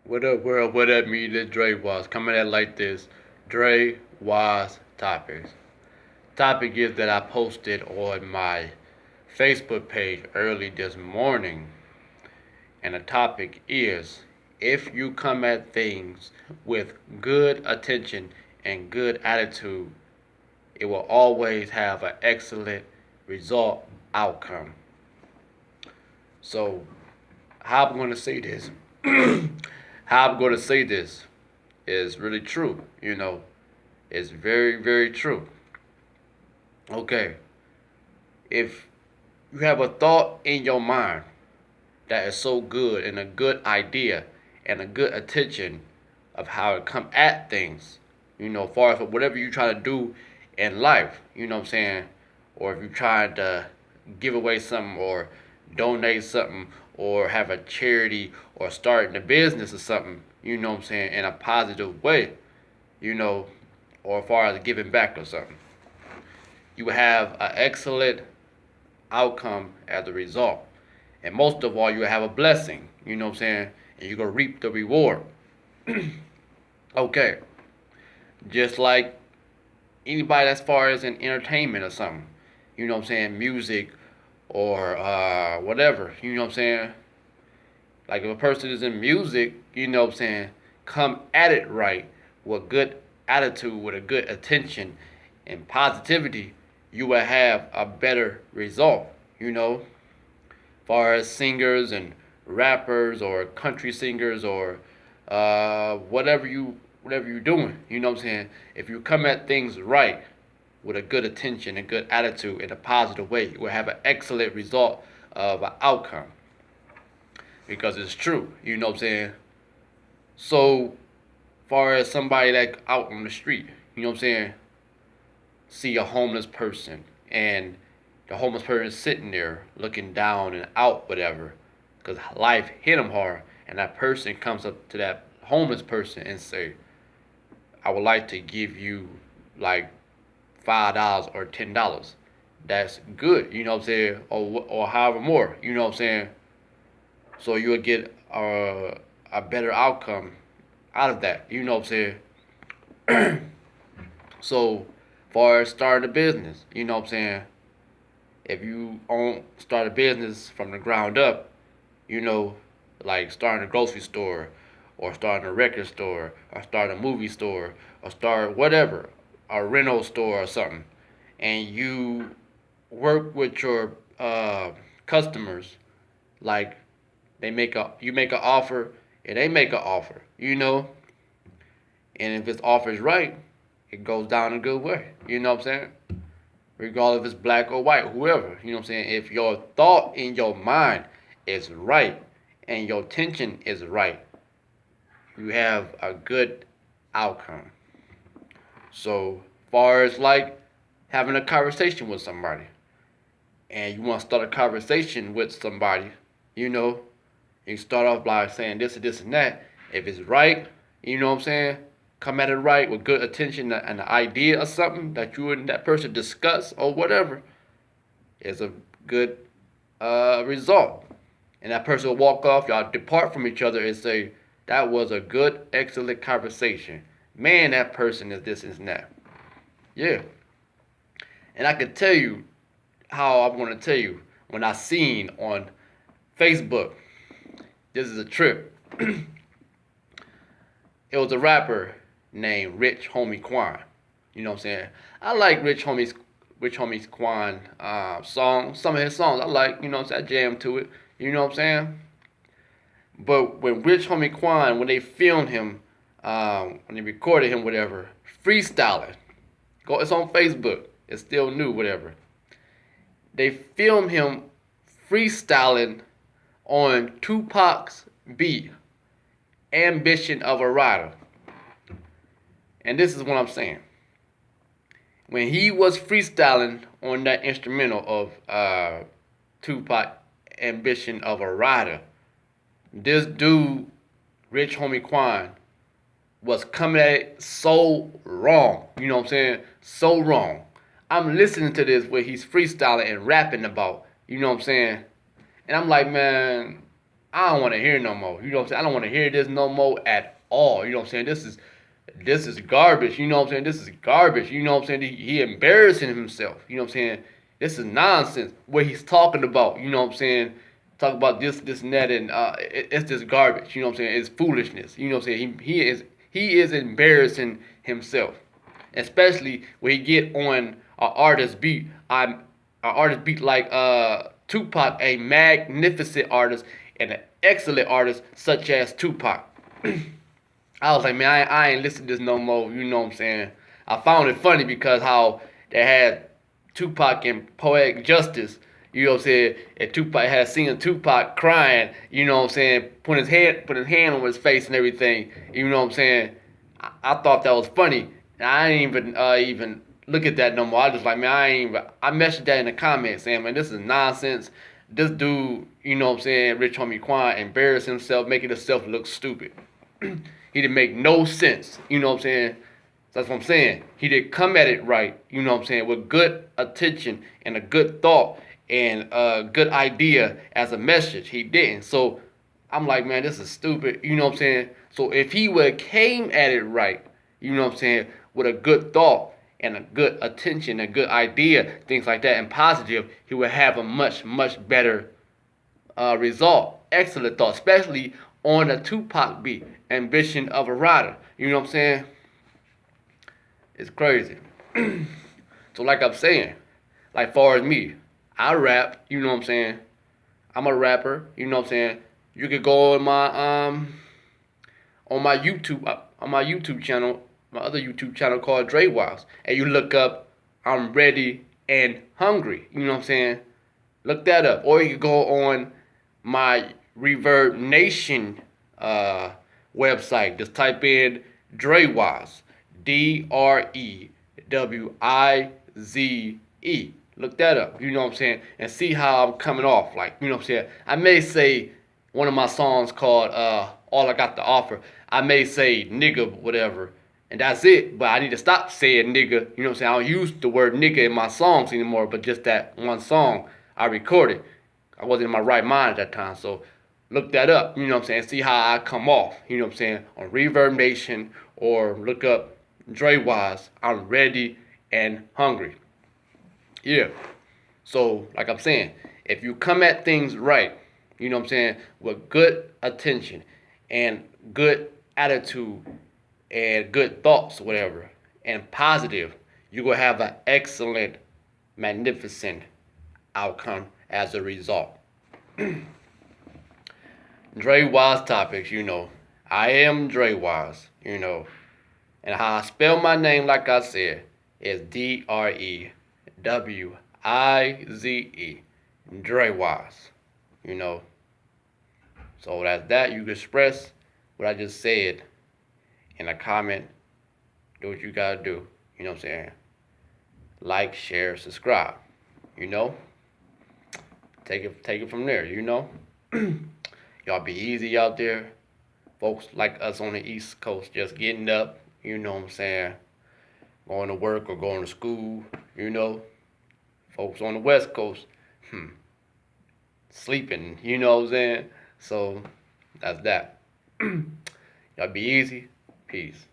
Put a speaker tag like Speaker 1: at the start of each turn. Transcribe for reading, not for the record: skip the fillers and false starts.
Speaker 1: What up, world? What up, me? This Drewize coming at like this. Drewize Topics. Topic is that I posted on my Facebook page early this morning, and the topic is if you come at things with good attention and good attitude, it will always have an excellent result outcome. So, how I'm going to say this? How I'm going to say this is really true. It's very, very true. Okay, if you have a thought in your mind that is so good and a good idea and a good attention of how to come at things, as far as whatever you try to do in life, what I'm saying, or if you're trying to give away something or donate something or have a charity or starting a business or something, what I'm saying, in a positive way, or as far as giving back or something, you will have an excellent outcome as a result. And most of all, you will have a blessing, what I'm saying, and you're going to reap the reward. Okay, just like anybody as far as in entertainment or something, what I'm saying, music or whatever, what I'm saying. Like if a person is in music, what I'm saying, come at it right with good attitude, with a good attention and positivity, you will have a better result, far as singers and rappers or country singers or whatever you're doing, what I'm saying. If you come at things right with a good attention and good attitude in a positive way, you will have an excellent result of an outcome. Because it's true, what I'm saying. So far as somebody like out on the street, what I'm saying, see a homeless person and the homeless person is sitting there looking down and out, whatever, because life hit him hard, and that person comes up to that homeless person and say, I would like to give you like $5 or $10. That's good, what I'm saying, or however more, what I'm saying. So you'll get a better outcome out of that, what I'm saying. So far as starting a business, what I'm saying, if you start a business from the ground up, like starting a grocery store or starting a record store or starting a movie store or start whatever, a rental store or something, and you work with your customers, like you make an offer and they make an offer, and if this offer is right, it goes down a good way, what I'm saying? Regardless if it's black or white, whoever, what I'm saying? If your thought in your mind is right and your intention is right, you have a good outcome. So far as like having a conversation with somebody, and you want to start a conversation with somebody, you start off by saying this and this and that. If it's right, what I'm saying, come at it right with good attention and the idea of something that you and that person discuss or whatever is a good result. And that person will walk off, y'all depart from each other and say, that was a good, excellent conversation. Man, that person is this and that. Yeah. And I can tell you how I'm going to tell you when I seen on Facebook. This is a trip. It was a rapper named Rich Homie Quan. What I'm saying? I like Rich Homie Quan songs. Some of his songs I like, what I'm saying? I jam to it. You know what I'm saying? But when Rich Homie Quan, when they filmed him, when they recorded him, whatever, freestyling, it's on Facebook. It's still new, whatever. They filmed him freestyling on Tupac's beat, Ambition of a Rider. And this is what I'm saying. When he was freestyling on that instrumental of Tupac, Ambition of a Rider, this dude, Rich Homie Quan, was coming at it so wrong. You know what I'm saying? So wrong. I'm listening to this where he's freestyling and rapping about, you know what I'm saying? And I'm like, man, I don't want to hear no more. You know what I'm saying? I don't want to hear this no more at all. You know what I'm saying? This is garbage. You know what I'm saying? This is garbage. You know what I'm saying? He embarrassing himself. You know what I'm saying? This is nonsense. What he's talking about. You know what I'm saying? Talk about this, and that, and it's just garbage. You know what I'm saying? It's foolishness. You know what I'm saying? He is embarrassing himself, especially when he get on an artist beat. An artist beat like Tupac, a magnificent artist and an excellent artist such as Tupac. I was like, man, I ain't listen to this no more. You know what I'm saying? I found it funny because how they had Tupac and Poetic Justice. You know what I'm saying? And Tupac had seen Tupac crying. You know what I'm saying? Put his hand on his face and everything. You know what I'm saying? I thought that was funny. And I didn't even look at that no more. I just like, man, I messaged that in the comments saying, man, this is nonsense. This dude, you know what I'm saying, Rich Homie Quan, embarrassed himself, making himself look stupid. He didn't make no sense. You know what I'm saying? That's what I'm saying. He didn't come at it right. You know what I'm saying? With good attention and a good thought and a good idea as a message. He didn't. So I'm like, man, this is stupid. You know what I'm saying? So if he would have came at it right, you know what I'm saying, with a good thought and a good attention, a good idea, things like that, and positive, he would have a much, much better result. Excellent thought, especially on a Tupac beat, Ambition of a Rider. You know what I'm saying? It's crazy. So like I'm saying, like far as me, I rap, you know what I'm saying? I'm a rapper, you know what I'm saying? You could go on my YouTube channel, my other YouTube channel called Drewize, and you look up I'm Ready and Hungry. You know what I'm saying? Look that up. Or you could go on my Reverb Nation website. Just type in Drewize. Drewize. Look that up. You know what I'm saying? And see how I'm coming off. Like, you know what I'm saying? I may say one of my songs called All I Got to Offer. I may say nigga, whatever. And that's it. But I need to stop saying nigga. You know what I'm saying? I don't use the word nigga in my songs anymore. But just that one song I recorded. I wasn't in my right mind at that time. So look that up. You know what I'm saying? See how I come off. You know what I'm saying? On Reverb Nation, or look up Drewize. I'm Ready and Hungry. Yeah. So, like I'm saying, if you come at things right, you know what I'm saying, with good attention and good attitude and good thoughts, whatever, and positive, you're going to have an excellent, magnificent outcome as a result. Drewize Topics, you know. I am Drewize, you know. And how I spell my name, like I said, is Drewize. Drewize, you know. So that's that. You can express what I just said in a comment. Do what you gotta do. You know what I'm saying? Like, share, subscribe. You know? Take it from there, you know? Y'all be easy out there. Folks like us on the East Coast just getting up, you know what I'm saying? Going to work or going to school, you know? Folks on the West Coast, sleeping, you know what I'm saying? So, that's that. Y'all be easy. Peace.